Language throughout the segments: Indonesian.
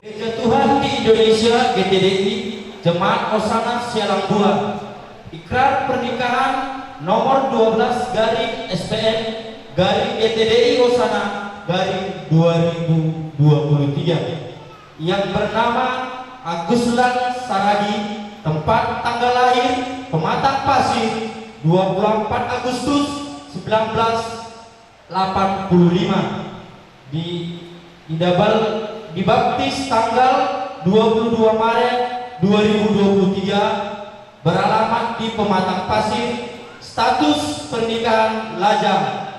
Gereja Tuhan di Indonesia GTDI Jemaat Osana Sialang Bua, ikrar pernikahan nomor 12 garing SPN garing GTDI Osana garing 2023 yang bernama Aguslan Saragi, tempat tanggal lahir Pematang Pasir 24 Agustus 1985, dibaptis tanggal 22 Maret 2023, beralamat di Pematang Pasir, status pernikahan lajang,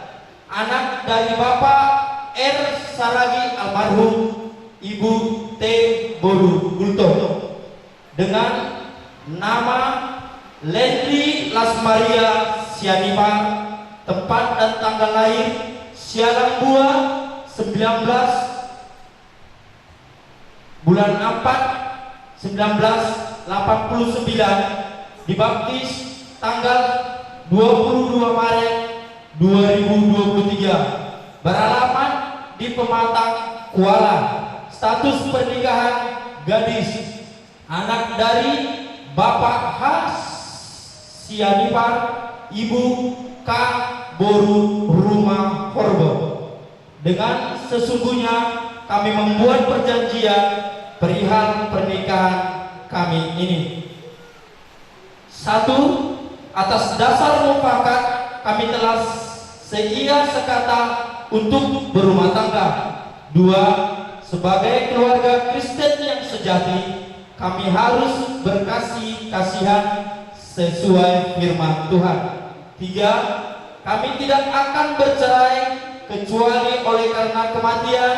anak dari Bapak R. Saragi almarhum, Ibu T. Boru Gulto, dengan nama Lendri Lasmaria Sianipar, tempat dan tanggal lahir Sialang Bua 19 bulan 4 1989, dibaptis tanggal 22 Maret 2023, beralamat di Pematang Kuala, status pernikahan gadis, anak dari Bapak H. Sianipar, Ibu K. Boru Rumah Horbo. Dengan sesungguhnya kami membuat perjanjian perihal pernikahan kami ini. 1. Atas dasar mufakat kami telah seia sekata untuk berumah tangga. 2. Sebagai keluarga Kristen yang sejati, kami harus berkasih-kasihan sesuai firman Tuhan. 3. Kami tidak akan bercerai kecuali oleh karena kematian,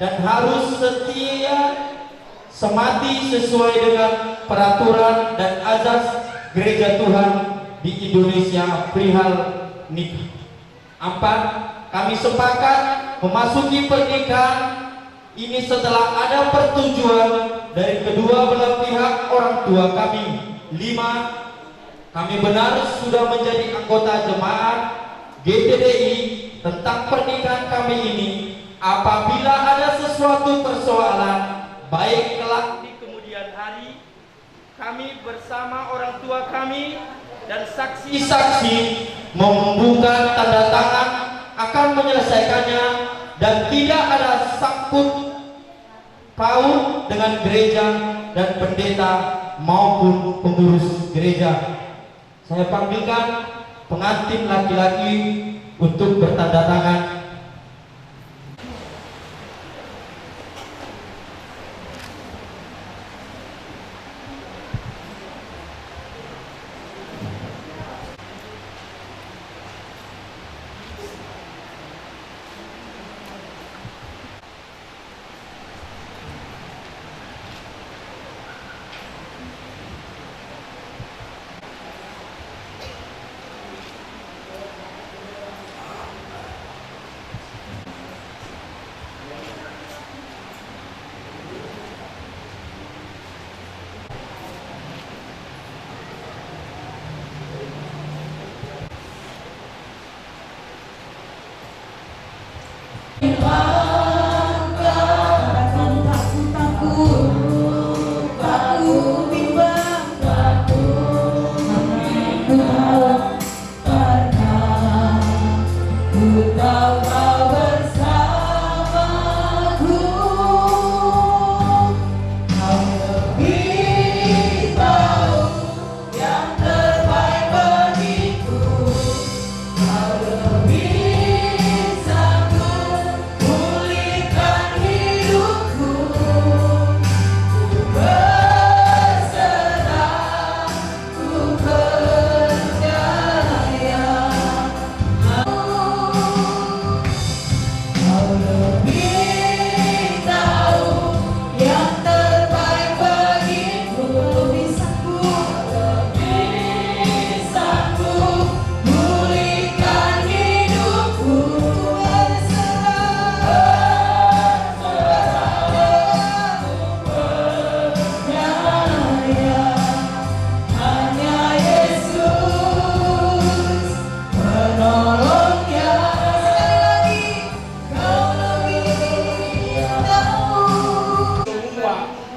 dan harus setia semati sesuai dengan peraturan dan azas Gereja Tuhan di Indonesia perihal nikah. 4. Kami sepakat memasuki pernikahan ini setelah ada persetujuan dari kedua belah pihak orang tua kami. 5. Kami benar sudah menjadi anggota jemaat GTDI tentang pernikahan kami ini. Apabila ada sesuatu persoalan, baik kelak di kemudian hari, kami bersama orang tua kami dan saksi-saksi membuka tanda tangan akan menyelesaikannya, dan tidak ada sangkut paut dengan gereja dan pendeta maupun pengurus gereja. Saya panggilkan pengantin laki-laki untuk bertanda tangan.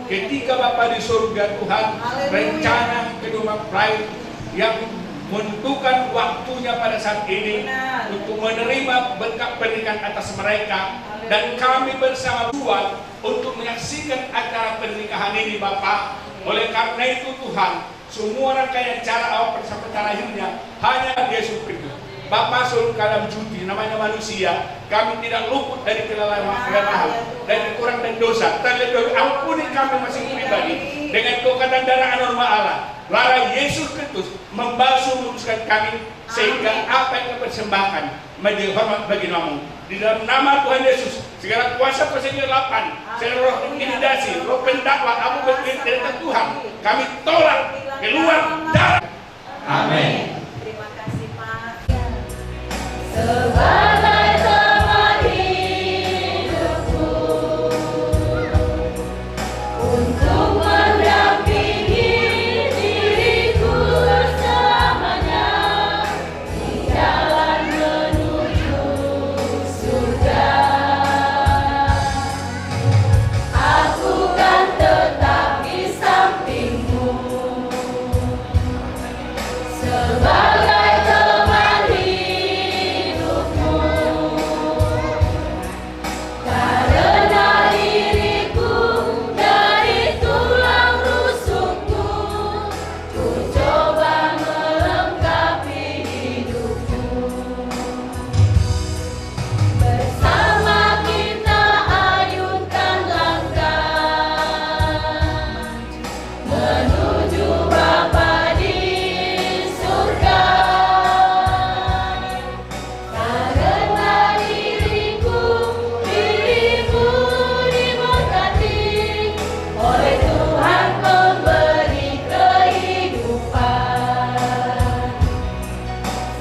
ketika Bapa di surga Tuhan, rencana kedua mempelai yang menentukan waktunya pada saat ini untuk menerima berkat pernikahan atas mereka, dan kami bersama Tuhan untuk menyaksikan acara pernikahan ini Bapa. Oleh karena itu Tuhan, semua rangkaian cara awal sampai terakhirnya hanya Yesus Kristus. Bapa suruh dalam cuti, namanya manusia, kami tidak luput dari kelemahan, dari kurang dan dosa. Terlebih ampuni kami masing pribadi dengan tokat dan darah anormal Allah. Lara Yesus Kristus membasuh menguduskan kami, sehingga apa yang kami persembahkan menjadi hormat bagi namamu. Di dalam nama Tuhan Yesus, segala kuasa persegerapan, segala roh intimidasi, roh pendakwa, abu berkait dari Tuhan, kami tolak keluar darah. Amin. Terima kasih Pak. Sebagai teman hidupku, untuk mendampingi diriku bersamanya di jalan menuju surga, aku kan tetap di sampingmu sebagai teman hidupmu, karena diriku dari tulang rusukmu, ku coba melengkapi hidupmu. Bersama kita ayunkan langkah menuju Bapa di surga, karena dirimu diberkati oleh Tuhan pemberi kehidupan.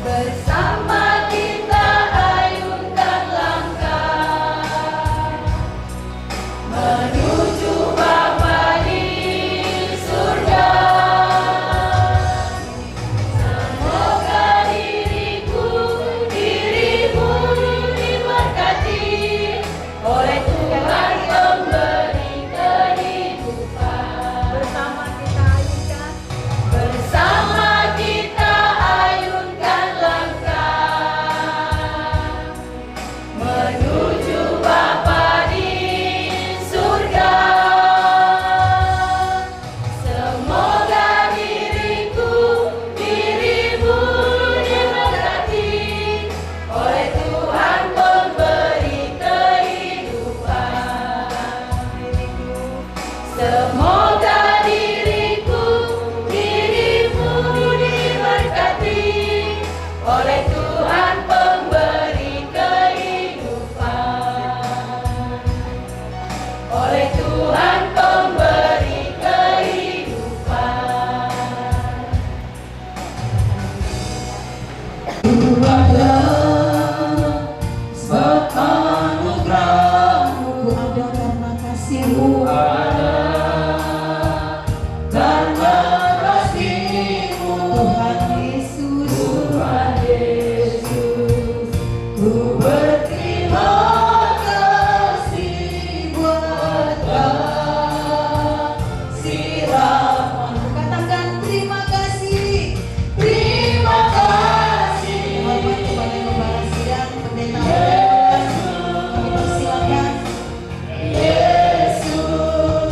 Bersama kita ayunkan langkah menuju Bapa di surga. Semoga dirimu diberkati oleh Tuhan pemberi kehidupan. Bersama kita ayunkan langkah menuju Bapa di surga. Semoga dirimu diberkati oleh Tuhan pemberi kehidupan. Semoga dirimu diberkati oleh Tuhan pemberi kehidupan. Oleh Tuhan pemberi kehidupan. Sebab anugerahmu Ada karena kasih-Mu, ada, karena kasih-Mu Tuhan Yesus, Tuhan Yesus, ku berterima kasih buat kasih rahmat. katakan terima kasih. Terima kasih Hormat kepada Kepala Sidang Pendeta kami persilakan. Yesus,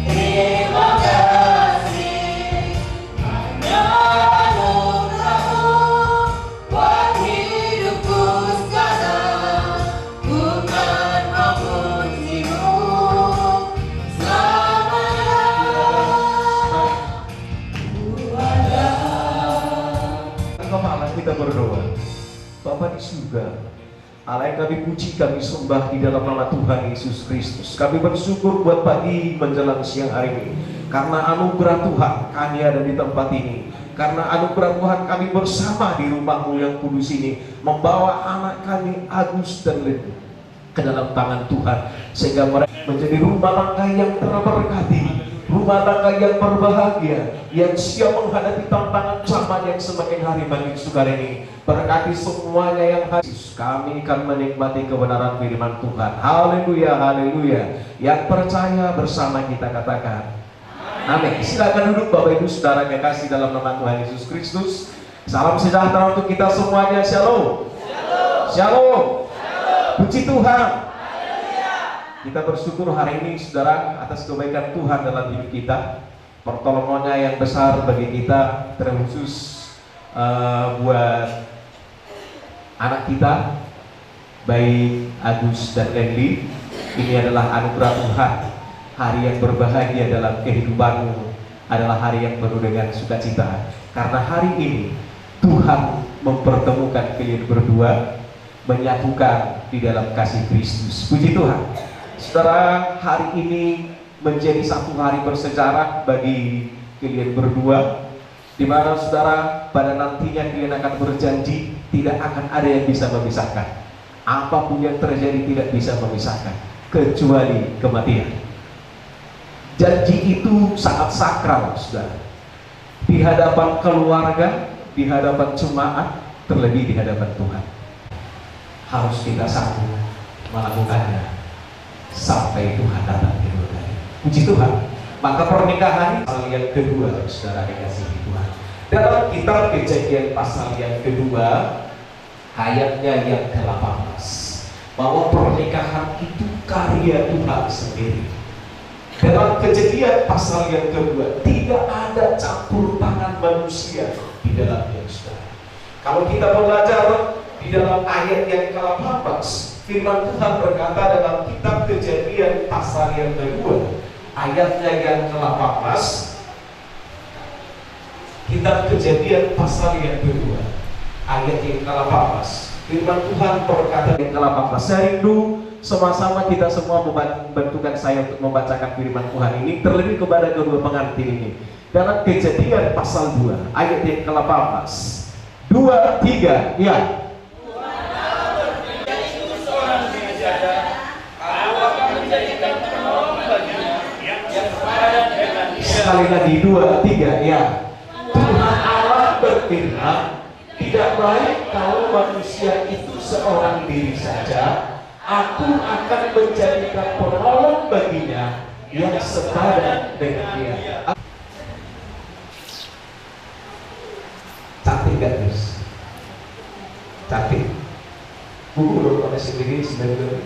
terima kasih hanya anugerahmu buat hidupku sekarang. Ku kan memujimu selamanya. Kepala kita berdoa. Bapa di surga, Allah yang kami puji, kami sembah di dalam nama Tuhan Yesus Kristus. Kami bersyukur buat pagi menjelang siang hari ini, karena anugerah Tuhan kami ada di tempat ini. Karena anugerah Tuhan kami bersama di rumah-Mu yang kudus ini, membawa anak kami Agus dan Leni ke dalam tangan Tuhan, sehingga mereka menjadi rumah langkah yang terberkati, rumah tangga yang berbahagia, yang siap menghadapi tantangan zaman yang semakin hari makin sukar ini. Berkati semuanya yang hadir. Kami akan menikmati kebenaran firman Tuhan. Haleluya, haleluya. Yang percaya bersama kita katakan amin. Silakan duduk Bapak Ibu Saudara yang kasih dalam nama Tuhan Yesus Kristus. Salam sejahtera untuk kita semuanya. Shalom. Shalom. Shalom. Puji Tuhan. Kita bersyukur hari ini saudara atas kebaikan Tuhan dalam hidup kita, pertolongannya yang besar bagi kita, terkhusus buat anak kita, baik Agus dan Lendy. Ini adalah anugerah Tuhan. Hari yang berbahagia dalam kehidupanmu adalah hari yang penuh dengan sukacita, karena hari ini Tuhan mempertemukan kalian berdua, menyatukan di dalam kasih Kristus. Puji Tuhan. Saudara, hari ini menjadi satu hari bersejarah bagi kalian berdua, di mana saudara pada nantinya kalian akan berjanji tidak akan ada yang bisa memisahkan. Apapun yang terjadi tidak bisa memisahkan kecuali kematian. Janji itu sangat sakral, saudara. Di hadapan keluarga, di hadapan jemaat, terlebih di hadapan Tuhan. Harus kita sanggup melakukannya sampai Tuhan datang kedua kali. Puji Tuhan. Maka pernikahan pasal yang kedua, saudara dikasihi Tuhan. Dalam kitab Kejadian pasal yang kedua, ayatnya yang ke-18, bahwa pernikahan itu karya Tuhan sendiri. Dalam Kejadian pasal yang kedua, tidak ada campur tangan manusia di dalamnya, saudara. Kalau kita belajar di dalam ayat yang ke-18, firman Tuhan berkata dalam kitab Kejadian pasal yang kedua, ayatnya yang ke-18, kitab Kejadian pasal yang kedua, ayat yang ke-18, firman Tuhan berkata yang ke-18. Saya rindu sama-sama kita semua membantukan saya untuk membacakan firman Tuhan ini, terlebih kepada kedua pengantin ini. Dalam Kejadian pasal 2, ayat yang ke-18, 2, 3, ya. Sekali lagi 2, 3, ya. Tuhan Allah berfirman, tidak baik kalau manusia itu seorang diri saja. Aku akan menjadikan penolong baginya yang sepadan dengan dia. Cantik gak guys? Cantik. Buku udah pada sendiri sebenarnya.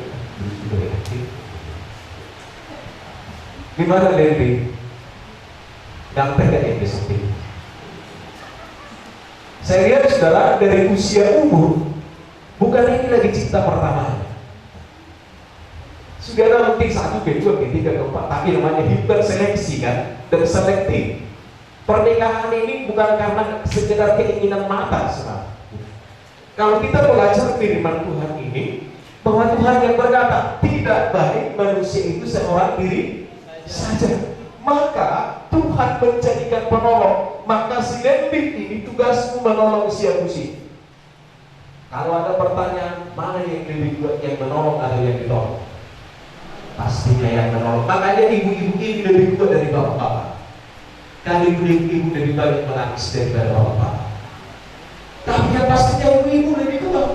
Gimana Dewi? Ganteng gak yang disebut? Saya lihat saudara dari usia umur, bukan ini lagi cinta pertama. Sudah ada mungkin 1, B2, B3, B4, tapi namanya hiperseleksi kan, dan selektif. Pernikahan ini bukan karena sekedar keinginan mata, saudara. Kalau kita belajar firman Tuhan ini, bahwa Tuhan yang berkata, tidak baik manusia itu seorang diri saja. Maka Tuhan menjadikan penolong. Maka si Lendy ini tugasmu menolong si Agusi. Kalau ada pertanyaan, mana yang lebih kuat, yang menolong atau yang ditolong? Pastinya yang menolong. Makanya ibu-ibu ini lebih kuat dari bapak-bapak. Kali ibu-ibu lebih banyak menangis daripada bapak-bapak. Tapi yang pastinya ibu-ibu lebih kuat.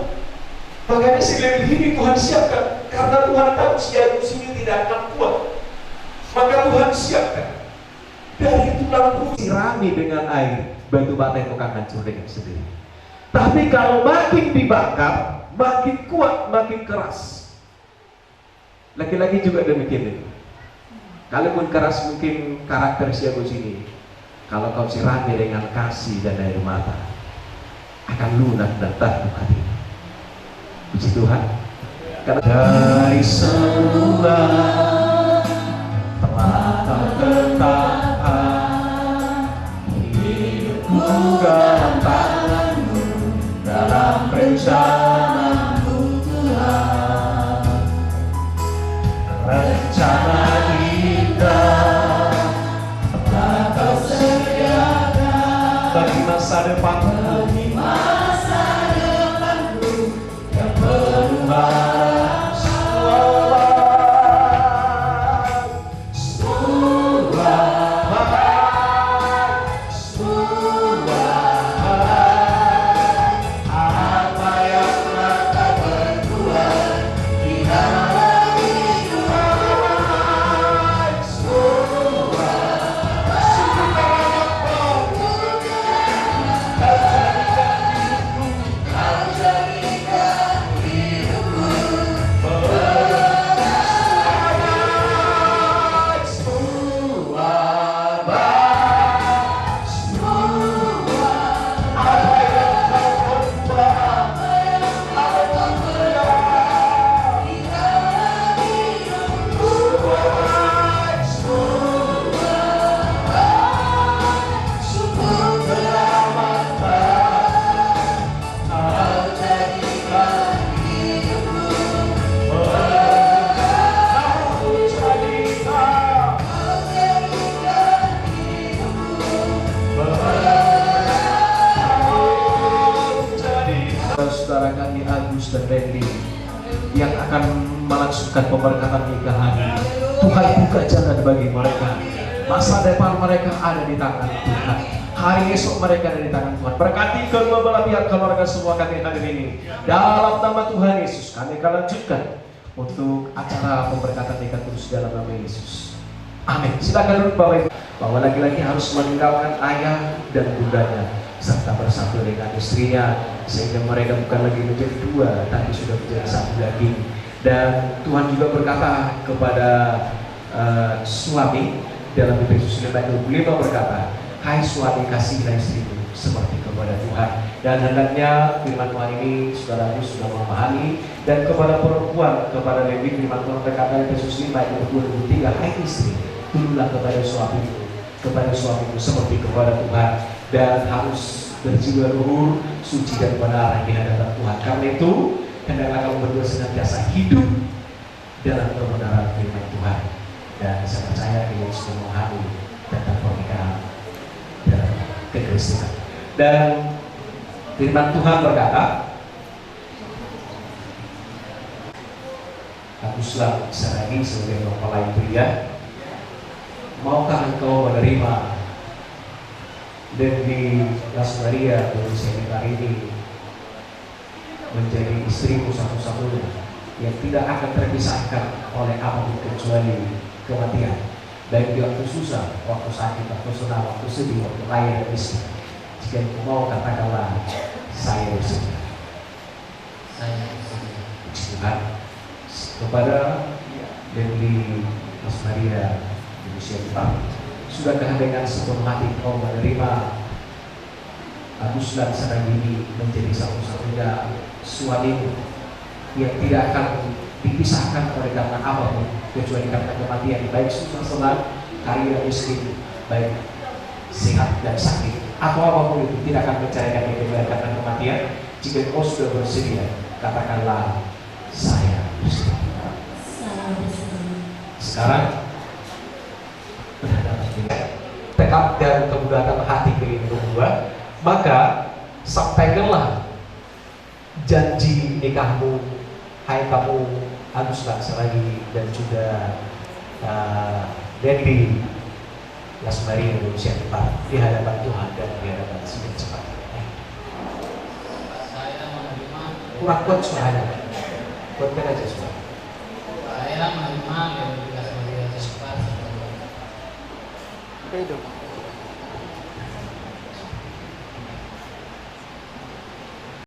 Makanya si Lendy ini Tuhan siapkan, karena Tuhan tahu si Agusi ini tidak akan kuat. Maka Tuhan siapkan dari tulang rusuk sirami dengan air, batu bata itu akan hancur dengan sendiri. Tapi kalau makin dibakar, makin kuat, makin keras. Laki-laki juga demikian. Kalaupun keras mungkin karakter si Agus ini, kalau kau sirami dengan kasih dan air mata, akan lunak dan tahu hati. Puji Tuhan. Karena dari semula tetapkan hidupku dalam tangan-Mu, dalam rencana-Mu Tuhan. Rencana indah telah Kau sediakan bagi masa depanku, yang penuh harap. Agus dan Randy yang akan melangsungkan pemberkatan nikahan. Tuhan buka jalan bagi mereka. Masa depan mereka ada di tangan Tuhan. Hari esok mereka ada di tangan Tuhan. Berkati kedua belah pihak keluarga semua kami hadir ini. Dalam nama Tuhan Yesus kami akan lanjutkan untuk acara pemberkatan nikah terus dalam nama Yesus. Amin. Silakan duduk Bapak Ibu. Bahwa laki-laki harus meninggalkan ayah dan bundanya serta bersatu dengan istrinya sehingga mereka bukan lagi menjadi dua tapi sudah menjadi satu daging. Dan Tuhan juga berkata kepada suami dalam Efesus 5:25 berkata, hai suami kasihilah istrimu seperti kepada Tuhan. Dan hendaknya firman Tuhan ini saudara sudah memahami. Dan kepada perempuan, kepada Lewi firman Tuhan berkata Efesus 5:23, hai istri tunduklah kepada suamimu seperti kepada Tuhan dan harus berjiwa luhur, suci dan benar di hadapan Tuhan. Karena itu hendaklah kamu berdua senantiasa hidup dalam kebenaran firman Tuhan. Dan saya percaya kita sudah memahami tentang pernikahan dalam kekristenan. Dan firman Tuhan berkata, hapuslah selagi sebagai mempelai pria. Maukah engkau menerima Dendi Lasmaria Berusia ini menjadi istrimu satu-satunya yang tidak akan terpisahkan oleh apapun kecuali kematian, baik di waktu susah, waktu sakit, waktu senang, waktu sedih, waktu kaya dan miskin. Jika engkau mau katakanlah saya bersedia. Saya bersedia. Tuhan kepada Dendi Lasmaria Berusia sudahkah dengan sepenuh hati kau menerima Agus dan Saragini menjadi satu-satunya suamimu yang tidak akan dipisahkan oleh karena apapun kecuali karena kematian, baik susah senang, kaya miskin, baik sehat dan sakit atau apapun itu tidak akan menceraikan kecuali karena kematian. Jika kau sudah bersedia, katakanlah saya bersedia. Sekarang tekad dan kebudatan hati kalian berdua, maka sampaikanlah janji nikahmu, hai kamu Agus Laksaragi dan juga Dendi Lasmari Berusia di hadapan Tuhan dan di hadapan si cepat. Saya menerima. Kurang kuat suaranya, kuatkan aja suara. Saya menerima Dendi Lasmari Berusia. Hidup.